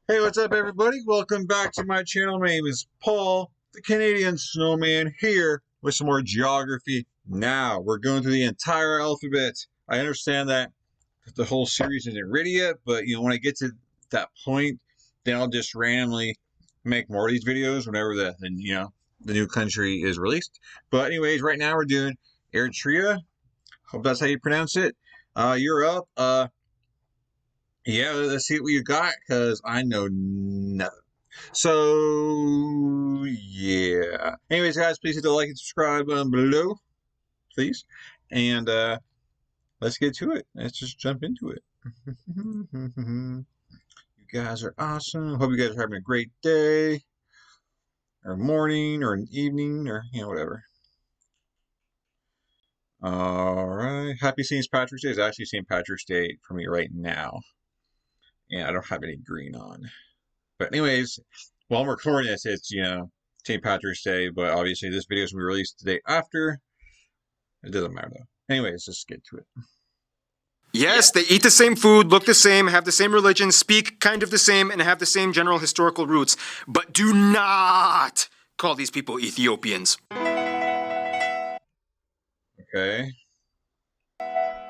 Hey, what's up, everybody? Welcome back to my channel. My name is Paul, the Canadian Snowman, here with some more geography. Now, we're going through the entire alphabet. I understand that the whole series isn't ready yet, but when I get to that point, then I'll just randomly make more of these videos whenever the new country is released. But anyways, right now we're doing Eritrea. Hope that's how you pronounce it. You're up. Yeah, let's see what you got, because I know nothing. So, yeah. Anyways, guys, please hit the like and subscribe button below, please. And let's get to it. Let's just jump into it. You guys are awesome. Hope you guys are having a great day, or morning, or an evening, or, whatever. All right. Happy St. Patrick's Day. It's actually St. Patrick's Day for me right now. And I don't have any green on. But anyways, while I'm recording this, it's, St. Patrick's Day, but obviously this video is going to be released the day after. It doesn't matter, though. Anyways, let's get to it. Yes, they eat the same food, look the same, have the same religion, speak kind of the same, and have the same general historical roots. But do not call these people Ethiopians. Okay.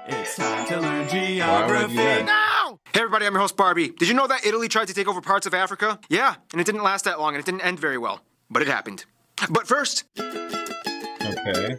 It's time to learn geography. Now! Hey everybody, I'm your host Barbie. Did you know that Italy tried to take over parts of Africa? Yeah, and it didn't last that long, and it didn't end very well. But it happened. But first... Okay.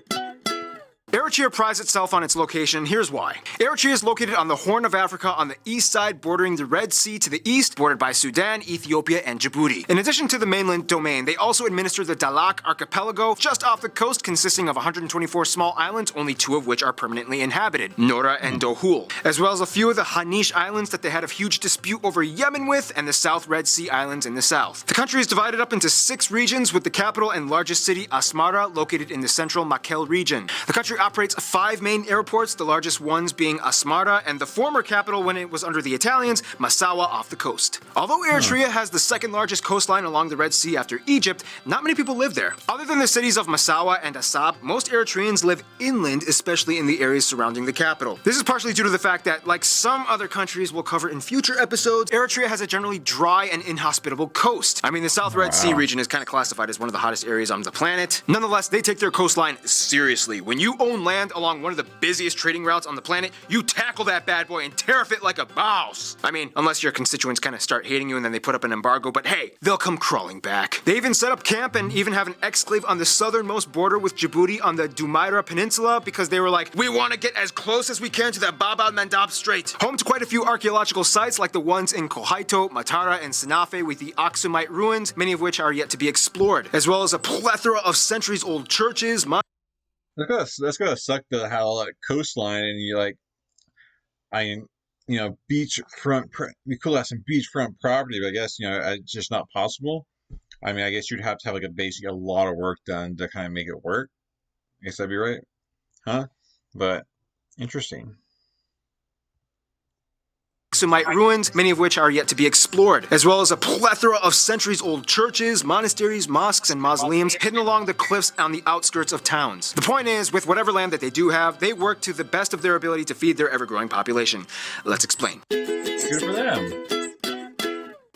Eritrea prides itself on its location. Here's why. Eritrea is located on the Horn of Africa on the east side, bordering the Red Sea to the east, bordered by Sudan, Ethiopia, and Djibouti. In addition to the mainland domain, they also administer the Dahlak Archipelago, just off the coast, consisting of 124 small islands, only 2 of which are permanently inhabited, Nora and Dohul, as well as a few of the Hanish Islands that they had a huge dispute over Yemen with, and the South Red Sea Islands in the south. The country is divided up into 6 regions, with the capital and largest city, Asmara, located in the central Mekelle region. The country operates 5 main airports, the largest ones being Asmara, and the former capital when it was under the Italians, Massawa, off the coast. Although Eritrea has the 2nd largest coastline along the Red Sea after Egypt, not many people live there. Other than the cities of Massawa and Assab, most Eritreans live inland, especially in the areas surrounding the capital. This is partially due to the fact that, like some other countries we'll cover in future episodes, Eritrea has a generally dry and inhospitable coast. I mean, the South Red Sea region is kind of classified as one of the hottest areas on the planet. Nonetheless, they take their coastline seriously. When you own land along one of the busiest trading routes on the planet, you tackle that bad boy and tariff it like a boss. I mean, unless your constituents kind of start hating you and then they put up an embargo, but hey, they'll come crawling back. They even set up camp and even have an exclave on the southernmost border with Djibouti on the Dumaira Peninsula because they were like, we want to get as close as we can to the Bab al-Mandab Strait. Home to quite a few archaeological sites like the ones in Kohaito, Matara, and Sanafe with the Aksumite ruins, many of which are yet to be explored, as well as a plethora of centuries-old churches, That's gonna suck to have a coastline and you beachfront. Be cool to have some beachfront property, but I guess it's just not possible. I mean, I guess you'd have to have a lot of work done to kind of make it work. I guess that'd be right, huh? But interesting. Aksumite ruins, many of which are yet to be explored, as well as a plethora of centuries-old churches, monasteries, mosques, and mausoleums hidden along the cliffs on the outskirts of towns. The point is, with whatever land that they do have, they work to the best of their ability to feed their ever-growing population. Let's explain. Good for them.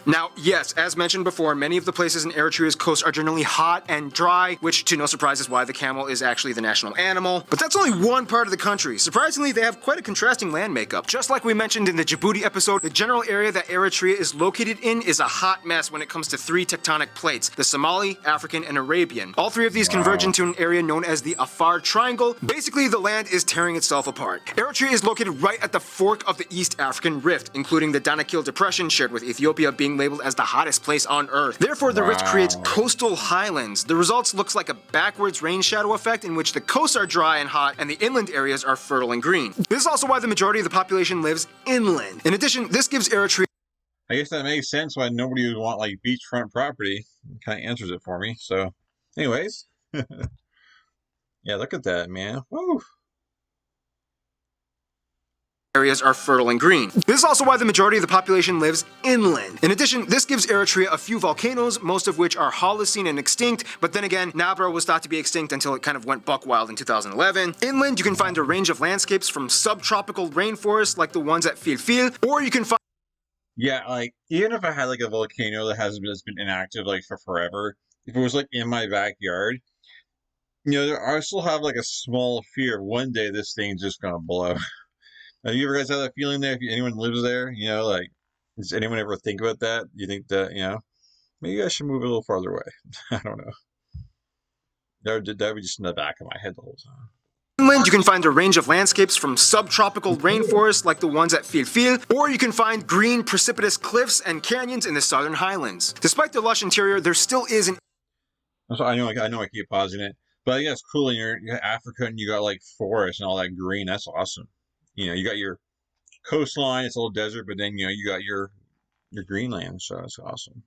Now, yes, as mentioned before, many of the places in Eritrea's coast are generally hot and dry, which to no surprise is why the camel is actually the national animal. But that's only one part of the country. Surprisingly, they have quite a contrasting land makeup. Just like we mentioned in the Djibouti episode, the general area that Eritrea is located in is a hot mess when it comes to 3 tectonic plates, the Somali, African, and Arabian. All 3 of these converge into an area known as the Afar Triangle. Basically, the land is tearing itself apart. Eritrea is located right at the fork of the East African Rift, including the Danakil Depression shared with Ethiopia being labeled as the hottest place on Earth. Therefore, the rift creates coastal highlands. The results looks like a backwards rain shadow effect in which the coasts are dry and hot and the inland areas are fertile and green. This is also why the majority of the population lives inland. In addition, this gives Eritrea... I guess that makes sense why nobody would want beachfront property. It kind of answers it for me. So, anyways. Yeah, look at that, man. Woo! Areas are fertile and green. This is also why the majority of the population lives inland. In addition, this gives Eritrea a few volcanoes, most of which are Holocene and extinct, but then again, Nabra was thought to be extinct until it kind of went buck wild in 2011. Inland, you can find a range of landscapes from subtropical rainforests like the ones at Filfil, or you can find Yeah, like even if I had like a volcano that's been inactive like for forever, if it was like in my backyard, I still have like a small fear one day this thing's just gonna blow. Have you ever guys had that feeling there? If anyone lives there, like, does anyone ever think about that? You think that maybe I should move a little farther away? I don't know. That would be just in the back of my head the whole time. Inland, you can find a range of landscapes from subtropical rainforests like the ones at Filfil, or you can find green, precipitous cliffs and canyons in the southern highlands. Despite the lush interior, there still is an So I know I keep pausing it, but yeah, it's cool. And you're Africa, and you got like forest and all that green. That's awesome. You got your coastline. It's a little desert, but then you got your Greenland. So that's awesome.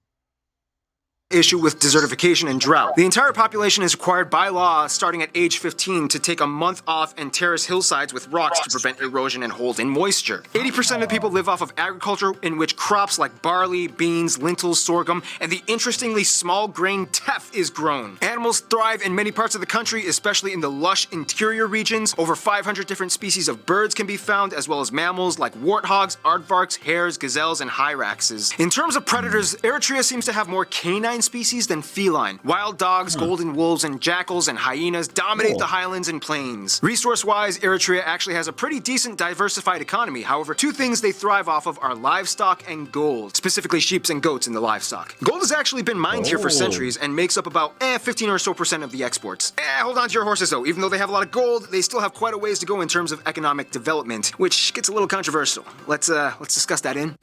issue with desertification and drought. The entire population is required by law starting at age 15 to take a month off and terrace hillsides with rocks to prevent erosion and hold in moisture. 80% of people live off of agriculture, in which crops like barley, beans, lentils, sorghum, and the interestingly small grain teff is grown. Animals thrive in many parts of the country, especially in the lush interior regions. Over 500 different species of birds can be found, as well as mammals like warthogs, aardvarks, hares, gazelles, and hyraxes. In terms of predators, Eritrea seems to have more canine species than feline. Wild dogs, golden wolves, and jackals and hyenas dominate the highlands and plains. Resource-wise, Eritrea actually has a pretty decent diversified economy. However, two things they thrive off of are livestock and gold, specifically sheep and goats in the livestock. Gold has actually been mined here for centuries and makes up about 15 or so % of the exports. Hold on to your horses though. Even though they have a lot of gold, they still have quite a ways to go in terms of economic development, which gets a little controversial. Let's discuss that in.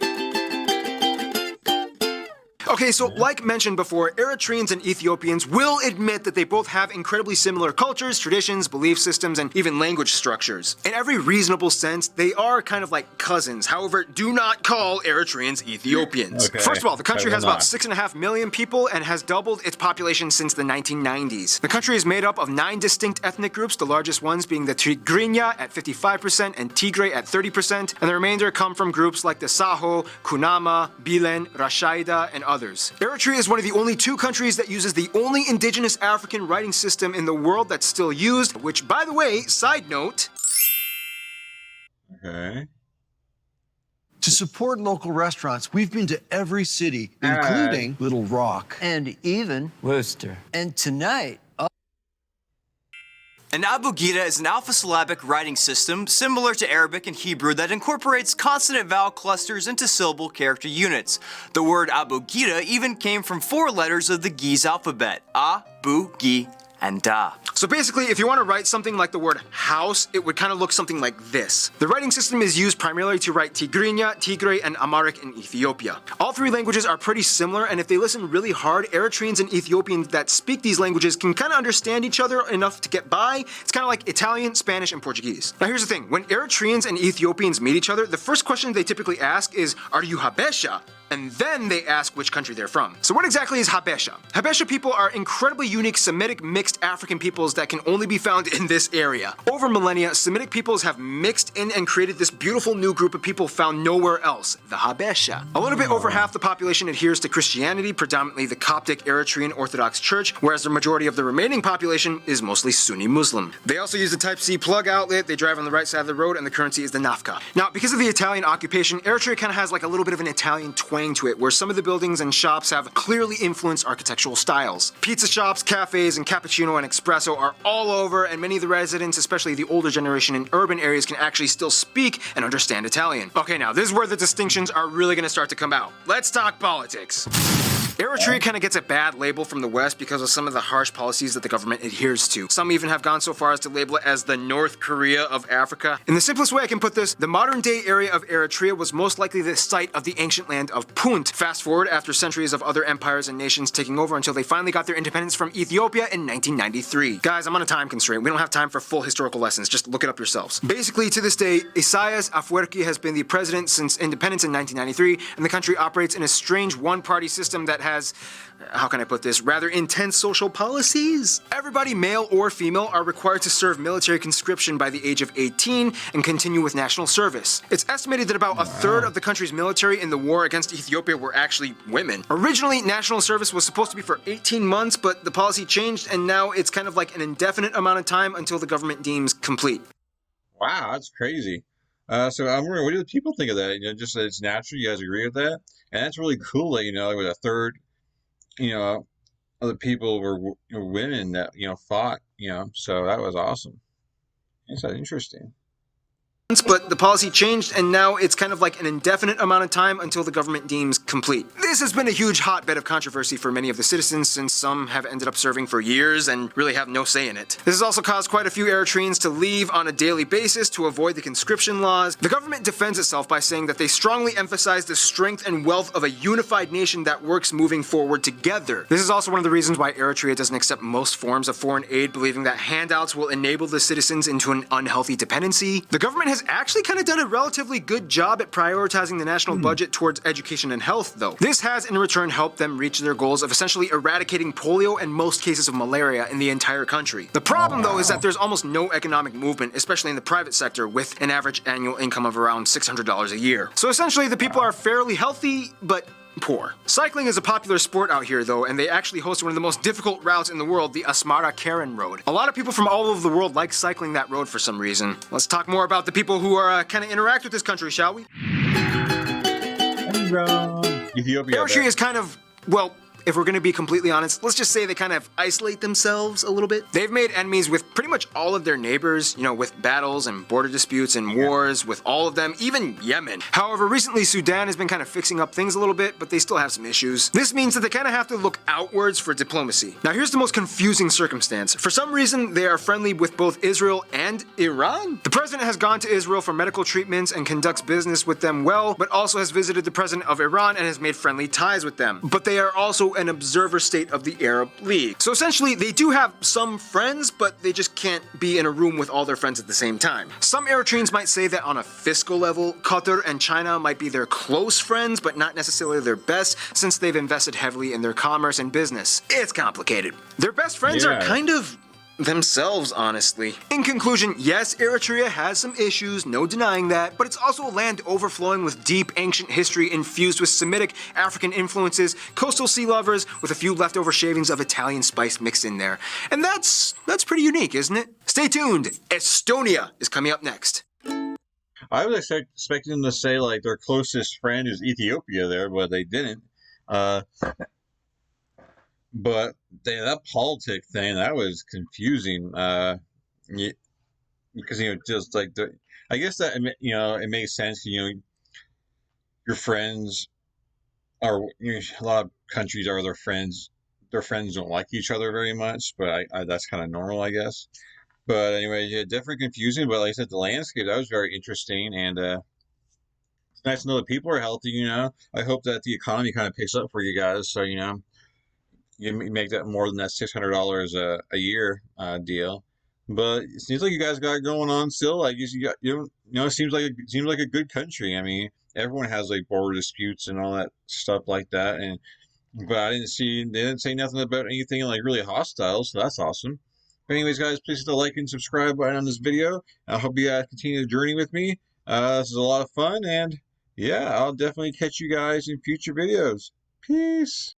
Okay, so like mentioned before, Eritreans and Ethiopians will admit that they both have incredibly similar cultures, traditions, belief systems, and even language structures. In every reasonable sense, they are kind of like cousins. However, do not call Eritreans Ethiopians. Okay. First of all, the country I will has about not. 6.5 million people and has doubled its population since the 1990s. The country is made up of 9 distinct ethnic groups, the largest ones being the Tigrinya at 55% and Tigray at 30%, and the remainder come from groups like the Saho, Kunama, Bilen, Rashaida, and others. Eritrea is one of the only 2 countries that uses the only indigenous African writing system in the world that's still used, which, by the way, side note, Okay. To support local restaurants, we've been to every city, including Little Rock. And even Worcester. and tonight. An abugida is an alpha-syllabic writing system similar to Arabic and Hebrew that incorporates consonant-vowel clusters into syllable character units. The word abugida even came from 4 letters of the Giz alphabet: A, Bu, Gi, and Da. So basically, if you want to write something like the word house, it would kind of look something like this. The writing system is used primarily to write Tigrinya, Tigray, and Amharic in Ethiopia. All 3 languages are pretty similar, and if they listen really hard, Eritreans and Ethiopians that speak these languages can kind of understand each other enough to get by. It's kind of like Italian, Spanish, and Portuguese. Now here's the thing, when Eritreans and Ethiopians meet each other, the first question they typically ask is, "Are you Habesha?" And then they ask which country they're from. So what exactly is Habesha? Habesha people are incredibly unique Semitic mixed African peoples that can only be found in this area. Over millennia, Semitic peoples have mixed in and created this beautiful new group of people found nowhere else, the Habesha. A little bit over half the population adheres to Christianity, predominantly the Coptic Eritrean Orthodox Church, whereas the majority of the remaining population is mostly Sunni Muslim. They also use the Type-C plug outlet, they drive on the right side of the road, and the currency is the nafka. Now, because of the Italian occupation, Eritrea kind of has like a little bit of an Italian twang to it, where some of the buildings and shops have clearly influenced architectural styles. Pizza shops, cafes, and cappuccino and espresso are all over, and many of the residents, especially the older generation in urban areas, can actually still speak and understand Italian. Okay, now this is where the distinctions are really going to start to come out. Let's talk politics. Eritrea kind of gets a bad label from the West because of some of the harsh policies that the government adheres to. Some even have gone so far as to label it as the North Korea of Africa. In the simplest way I can put this, the modern-day area of Eritrea was most likely the site of the ancient land of Punt. Fast forward after centuries of other empires and nations taking over until they finally got their independence from Ethiopia in 1993. Guys, I'm on a time constraint. We don't have time for full historical lessons. Just look it up yourselves. Basically, to this day, Isaias Afwerki has been the president since independence in 1993, and the country operates in a strange one-party system that has, how can I put this, rather intense social policies. Everybody, male or female, are required to serve military conscription by the age of 18 and continue with national service. It's estimated that about a third of the country's military in the war against Ethiopia were actually women. Originally, national service was supposed to be for 18 months, but the policy changed, and now it's kind of like an indefinite amount of time until the government deems complete. Wow, that's crazy. So I'm wondering, what do the people think of that? Just that it's natural. You guys agree with that? And that's really cool that like with a third, you know, of the people were women that fought. So that was awesome. It's interesting. But the policy changed, and now it's kind of like an indefinite amount of time until the government deems complete. This has been a huge hotbed of controversy for many of the citizens, since some have ended up serving for years and really have no say in it. This has also caused quite a few Eritreans to leave on a daily basis to avoid the conscription laws. The government defends itself by saying that they strongly emphasize the strength and wealth of a unified nation that works moving forward together. This is also one of the reasons why Eritrea doesn't accept most forms of foreign aid, believing that handouts will enable the citizens into an unhealthy dependency. The government has actually kind of done a relatively good job at prioritizing the national budget towards education and health, though. This has in return helped them reach their goals of essentially eradicating polio and most cases of malaria in the entire country. The problem, though, is that there's almost no economic movement, especially in the private sector, with an average annual income of around $600 a year. So essentially, the people are fairly healthy, but poor. Cycling is a popular sport out here, though, and they actually host one of the most difficult routes in the world, the Asmara Karen Road. A lot of people from all over the world like cycling that road for some reason. Let's talk more about the people who are kind of interact with this country, shall we? Ethiopia. Eritrea is kind of, well, if we're going to be completely honest, let's just say they kind of isolate themselves a little bit. They've made enemies with pretty much all of their neighbors, with battles and border disputes and wars with all of them, even Yemen. However, recently Sudan has been kind of fixing up things a little bit, but they still have some issues. This means that they kind of have to look outwards for diplomacy. Now here's the most confusing circumstance. For some reason, they are friendly with both Israel and Iran. The president has gone to Israel for medical treatments and conducts business with them well, but also has visited the president of Iran and has made friendly ties with them. But they are also an observer state of the Arab League. So essentially, they do have some friends, but they just can't be in a room with all their friends at the same time. Some Eritreans might say that on a fiscal level, Qatar and China might be their close friends, but not necessarily their best, since they've invested heavily in their commerce and business. It's complicated. Their best friends are kind of themselves, honestly. In conclusion, yes, Eritrea has some issues, no denying that, but it's also a land overflowing with deep ancient history infused with Semitic, African influences, coastal sea lovers, with a few leftover shavings of Italian spice mixed in there. And that's pretty unique, isn't it? Stay tuned. Estonia is coming up next. I was expecting them to say like their closest friend is Ethiopia there, but they didn't. But that politic thing, that was confusing. Because just like I guess that it makes sense. Your friends are a lot of countries are their friends. Their friends don't like each other very much, but that's kind of normal, I guess. But anyway, yeah, definitely confusing. But like I said, the landscape that was very interesting, and it's nice to know that people are healthy. I hope that the economy kind of picks up for you guys. So you make that more than that $600 a year deal. But it seems like you guys got it going on still. Like it seems like a good country. I mean, everyone has like border disputes and all that stuff like that. But they didn't say nothing about anything like really hostile. So that's awesome. But anyways, guys, please hit the like and subscribe button on this video. I hope you guys continue the journey with me. This is a lot of fun, and yeah, I'll definitely catch you guys in future videos. Peace.